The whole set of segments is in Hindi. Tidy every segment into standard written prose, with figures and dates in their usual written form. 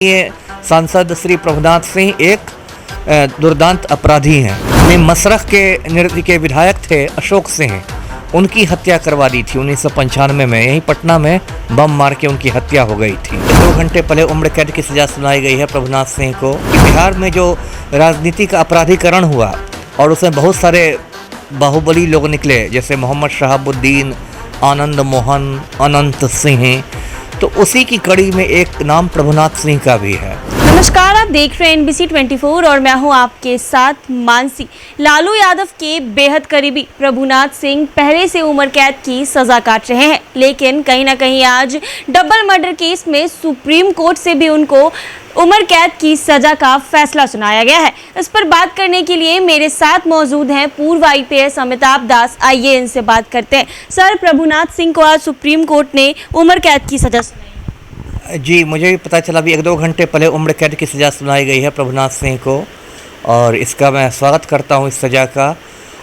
ये सांसद श्री प्रभुनाथ सिंह एक दुर्दांत अपराधी हैं। मसरख के नृत्य के विधायक थे अशोक सिंह, उनकी हत्या करवा दी थी 1995 में। यहीं पटना में बम मार के उनकी हत्या हो गई थी। 2 घंटे पहले उम्र कैद की सजा सुनाई गई है प्रभुनाथ सिंह को। बिहार में जो राजनीतिक अपराधीकरण हुआ और उसमें बहुत सारे बाहुबली लोग निकले, जैसे मोहम्मद शहाबुद्दीन, आनंद मोहन, अनंत सिंह, तो उसी की कड़ी में एक नाम प्रभुनाथ सिंह का भी है। नमस्कार, आप देख रहे हैं NBC 24 और मैं हूं आपके साथ मानसी। लालू यादव के बेहद करीबी प्रभुनाथ सिंह पहले से उम्र कैद की सजा काट रहे हैं, लेकिन कहीं ना कहीं आज डबल मर्डर केस में सुप्रीम कोर्ट से भी उनको उम्र कैद की सजा का फैसला सुनाया गया है। इस पर बात करने के लिए मेरे साथ मौजूद हैं पूर्व IPS अमिताभ दास। आइए इनसे बात करते हैं। सर, प्रभुनाथ सिंह को आज सुप्रीम कोर्ट ने उम्र कैद की सजा सुनाई। जी, मुझे भी पता चला अभी 1-2 घंटे पहले उम्र कैद की सज़ा सुनाई गई है प्रभुनाथ सिंह को, और इसका मैं स्वागत करता हूं इस सज़ा का।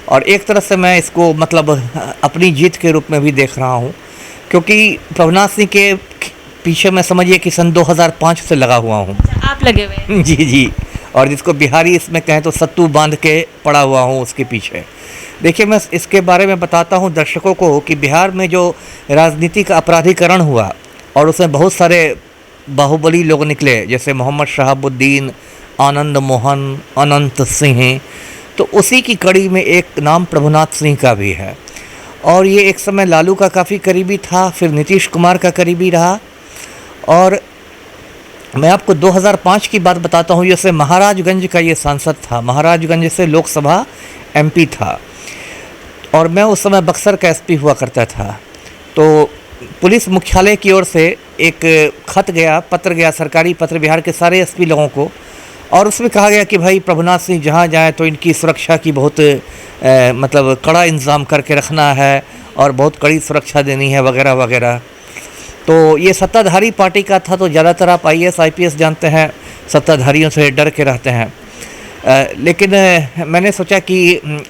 और एक तरह से मैं इसको मतलब अपनी जीत के रूप में भी देख रहा हूं, क्योंकि प्रभुनाथ सिंह के पीछे मैं समझिए कि सन 2005 से लगा हुआ हूं। आप लगे हुए हैं? जी, और जिसको बिहारी इसमें कहें तो सत्तू बांध के पड़ा हुआ हूँ उसके पीछे। देखिए, मैं इसके बारे में बताता हूँ दर्शकों को कि बिहार में जो राजनीतिक अपराधीकरण हुआ और उसमें बहुत सारे बाहुबली लोग निकले, जैसे मोहम्मद शहाबुद्दीन, आनंद मोहन, अनंत सिंह, तो उसी की कड़ी में एक नाम प्रभुनाथ सिंह का भी है। और ये एक समय लालू का काफ़ी करीबी था, फिर नीतीश कुमार का करीबी रहा। और मैं आपको 2005 की बात बताता हूँ। जैसे महाराजगंज का ये सांसद था, महाराजगंज से लोकसभा MP था, और मैं उस समय बक्सर का SP हुआ करता था। तो पुलिस मुख्यालय की ओर से एक खत गया, पत्र गया, सरकारी पत्र बिहार के सारे SP लोगों को, और उसमें कहा गया कि भाई प्रभुनाथ सिंह जहाँ जाए तो इनकी सुरक्षा की बहुत मतलब कड़ा इंतज़ाम करके रखना है और बहुत कड़ी सुरक्षा देनी है वगैरह वगैरह। तो ये सत्ताधारी पार्टी का था, तो ज़्यादातर आप IAS IPS जानते हैं सत्ताधारियों से डर के रहते हैं। लेकिन मैंने सोचा कि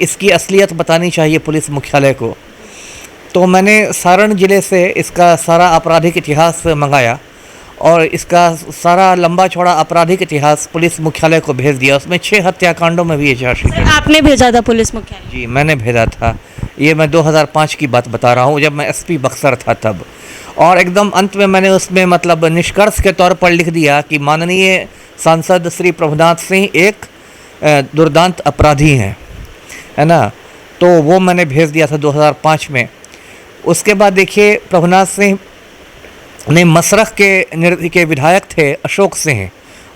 इसकी असलियत बतानी चाहिए पुलिस मुख्यालय को, तो मैंने सारण ज़िले से इसका सारा आपराधिक इतिहास मंगाया और इसका सारा लंबा चौड़ा आपराधिक इतिहास पुलिस मुख्यालय को भेज दिया। उसमें 6 हत्याकांडों में भी ये चार्जशीट है। आपने भेजा था पुलिस मुख्यालय? जी, मैंने भेजा था। ये मैं 2005 की बात बता रहा हूँ, जब मैं SP बक्सर था तब। और एकदम अंत में मैंने उसमें मतलब निष्कर्ष के तौर पर लिख दिया कि माननीय सांसद श्री प्रभुनाथ सिंह एक दुर्दांत अपराधी हैं, है ना। तो वो मैंने भेज दिया था 2005 में। उसके बाद देखिए, प्रभुनाथ सिंह ने मसरख के नृत्य के विधायक थे अशोक सिंह,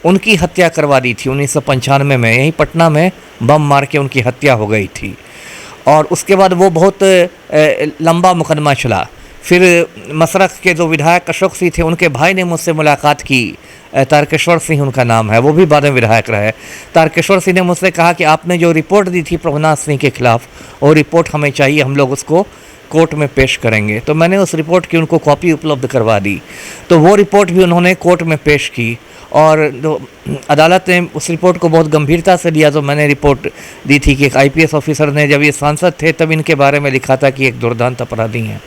उनकी हत्या करवा दी थी 1995 में। यहीं पटना में बम मार के उनकी हत्या हो गई थी। और उसके बाद वो बहुत लंबा मुकदमा चला। फिर मसरख के जो विधायक अशोक सिंह थे, उनके भाई ने मुझसे मुलाकात की, तारकेश्वर सिंह उनका नाम है, वो भी बाद में विधायक रहे। तारकेश्वर सिंह ने मुझसे कहा कि आपने जो रिपोर्ट दी थी प्रभुनाथ सिंह के खिलाफ, वो रिपोर्ट हमें चाहिए, हम लोग उसको कोर्ट में पेश करेंगे। तो मैंने उस रिपोर्ट की उनको कॉपी उपलब्ध करवा दी। तो वो रिपोर्ट भी उन्होंने कोर्ट में पेश की, और अदालत ने उस रिपोर्ट को बहुत गंभीरता से लिया। तो मैंने रिपोर्ट दी थी कि एक IPS ऑफिसर ने, जब ये सांसद थे तब इनके बारे में लिखा था कि एक दुर्दांत अपराधी हैं।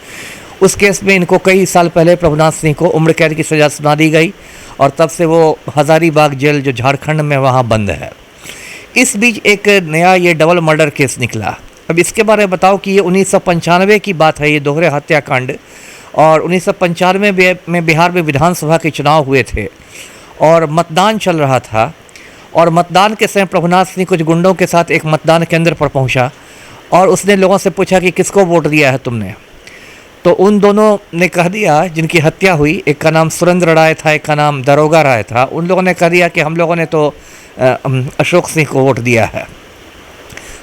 उस केस में इनको कई साल पहले प्रभुनाथ सिंह को उम्र कैद की सज़ा सुना दी गई, और तब से वो हज़ारीबाग जेल जो झारखंड में वहाँ बंद है। इस बीच एक नया ये डबल मर्डर केस निकला। अब इसके बारे में बताओ कि ये 1995 की बात है, ये दोहरे हत्याकांड। और 1995 में बिहार में विधानसभा के चुनाव हुए थे और मतदान चल रहा था। और मतदान के समय प्रभुनाथ सिंह कुछ गुंडों के साथ एक मतदान केंद्र पर पहुंचा, और उसने लोगों से पूछा कि किसको वोट दिया है तुमने। तो उन दोनों ने कह दिया, जिनकी हत्या हुई, एक का नाम सुरेंद्र राय था, एक का नाम दरोगा राय था, उन लोगों ने कह दिया कि हम लोगों ने तो अशोक सिंह को वोट दिया है।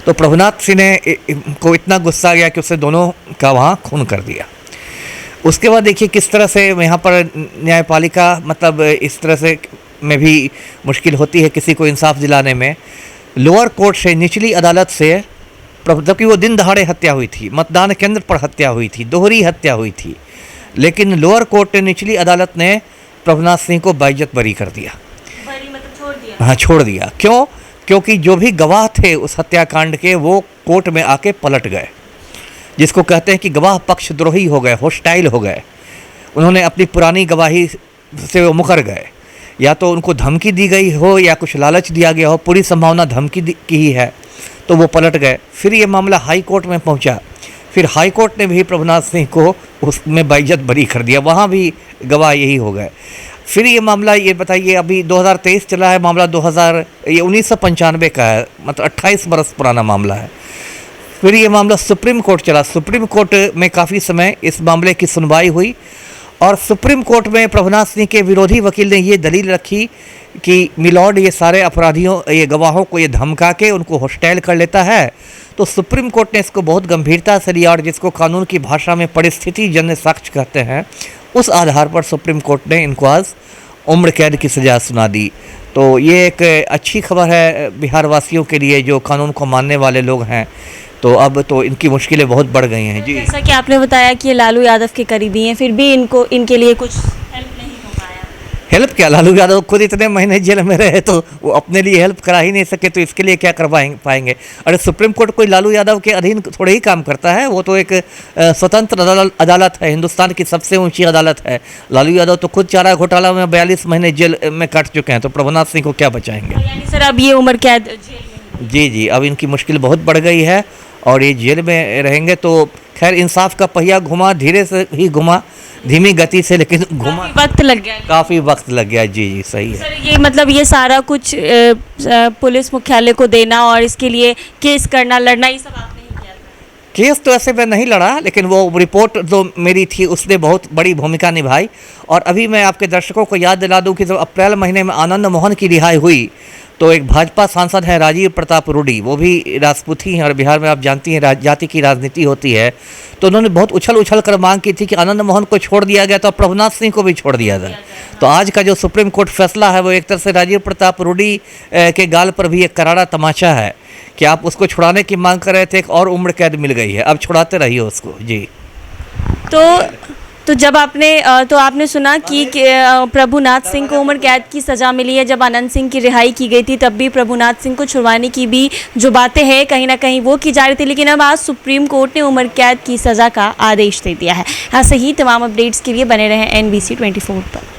तो प्रभुनाथ सिंह ने को इतना गुस्सा गया कि उसने दोनों का वहाँ खून कर दिया। उसके बाद देखिए किस तरह से यहाँ पर न्यायपालिका मतलब इस तरह से में भी मुश्किल होती है किसी को इंसाफ दिलाने में। लोअर कोर्ट से, निचली अदालत से, जबकि वो दिन दहाड़े हत्या हुई थी, मतदान केंद्र पर हत्या हुई थी, दोहरी हत्या हुई थी, लेकिन लोअर कोर्ट ने, निचली अदालत ने प्रभुनाथ सिंह को बाइज्जत बरी कर दिया। बरी मतलब छोड़ दिया? हाँ, छोड़ दिया। क्यों? क्योंकि जो भी गवाह थे उस हत्याकांड के, वो कोर्ट में आके पलट गए, जिसको कहते हैं कि गवाह पक्षद्रोही हो गए, होस्टाइल हो गए। उन्होंने अपनी पुरानी गवाही से वो मुकर गए। या तो उनको धमकी दी गई हो या कुछ लालच दिया गया हो, पूरी संभावना धमकी की ही है, तो वो पलट गए। फिर ये मामला हाई कोर्ट में पहुंचा, फिर हाई कोर्ट ने भी प्रभुनाथ सिंह को उसमें बाइज्जत बरी कर दिया, वहाँ भी गवाह यही हो गए। फिर ये मामला, ये बताइए, अभी 2023 चला है, मामला 1995 का है, मतलब 28 बरस पुराना मामला है। फिर ये मामला सुप्रीम कोर्ट चला, सुप्रीम कोर्ट में काफ़ी समय इस मामले की सुनवाई हुई और सुप्रीम कोर्ट में प्रभुनाथ सिंह के विरोधी वकील ने ये दलील रखी कि मिलॉर्ड ये सारे अपराधियों, ये गवाहों को ये धमका के उनको हॉस्टाइल कर लेता है। तो सुप्रीम कोर्ट ने इसको बहुत गंभीरता से लिया और जिसको कानून की भाषा में परिस्थिति जन्य साक्ष्य कहते हैं, उस आधार पर सुप्रीम कोर्ट ने इनको आज उम्र कैद की सज़ा सुना दी। तो ये एक अच्छी खबर है बिहार वासियों के लिए जो कानून को मानने वाले लोग हैं। तो अब तो इनकी मुश्किलें बहुत बढ़ गई हैं जी। जैसा कि आपने बताया कि ये लालू यादव के करीबी हैं, फिर भी इनके लिए कुछ हेल्प नहीं हो पाया। हेल्प क्या, लालू यादव खुद इतने महीने जेल में रहे तो वो अपने लिए हेल्प करा ही नहीं सके, तो इसके लिए क्या पाएंगे। अरे सुप्रीम कोर्ट कोई लालू यादव के अधीन थोड़े ही काम करता है, वो तो एक स्वतंत्र अदालत है, हिंदुस्तान की सबसे ऊंची अदालत है। लालू यादव तो खुद चारा घोटाला में 42 महीने जेल में काट चुके हैं, तो प्रभुनाथ सिंह को क्या बचाएंगे। यानी सर अब ये उम्र कैद जेल में? जी, अब इनकी मुश्किल बहुत बढ़ गई है और ये जेल में रहेंगे। तो खैर इंसाफ का पहिया घुमा, धीरे से ही घुमा, धीमी गति से, लेकिन घुमा, वक्त लग गया, काफ़ी वक्त लग गया। जी सही है सर। ये मतलब ये सारा कुछ पुलिस मुख्यालय को देना और इसके लिए केस करना, लड़ना, ये सब आपने ही किया था? केस तो ऐसे मैं नहीं लड़ा, लेकिन वो रिपोर्ट जो मेरी थी उसने बहुत बड़ी भूमिका निभाई। और अभी मैं आपके दर्शकों को याद दिला दूं कि जब अप्रैल महीने में आनंद मोहन की रिहाई हुई तो एक भाजपा सांसद है राजीव प्रताप रूडी, वो भी राजपूत ही हैं और बिहार में आप जानती हैं जाति की राजनीति होती है, तो उन्होंने बहुत उछल कर मांग की थी कि आनंद मोहन को छोड़ दिया गया तो प्रभुनाथ सिंह को भी छोड़ दिया जाए। तो आज का जो सुप्रीम कोर्ट फैसला है वो एक तरह से राजीव प्रताप रूडी के गाल पर भी एक करारा तमाचा है कि आप उसको छुड़ाने की मांग कर रहे थे, एक और उम्र कैद मिल गई है, अब छुड़ाते रहिए उसको। जी तो जब आपने सुना कि प्रभुनाथ सिंह को उम्र कैद की सज़ा मिली है, जब आनंद सिंह की रिहाई की गई थी तब भी प्रभुनाथ सिंह को छुड़वाने की भी जो बातें हैं कहीं ना कहीं वो की जा रही थी, लेकिन अब आज सुप्रीम कोर्ट ने उम्र कैद की सज़ा का आदेश दे दिया है। ऐसे ही तमाम अपडेट्स के लिए बने रहें NBC 24 पर।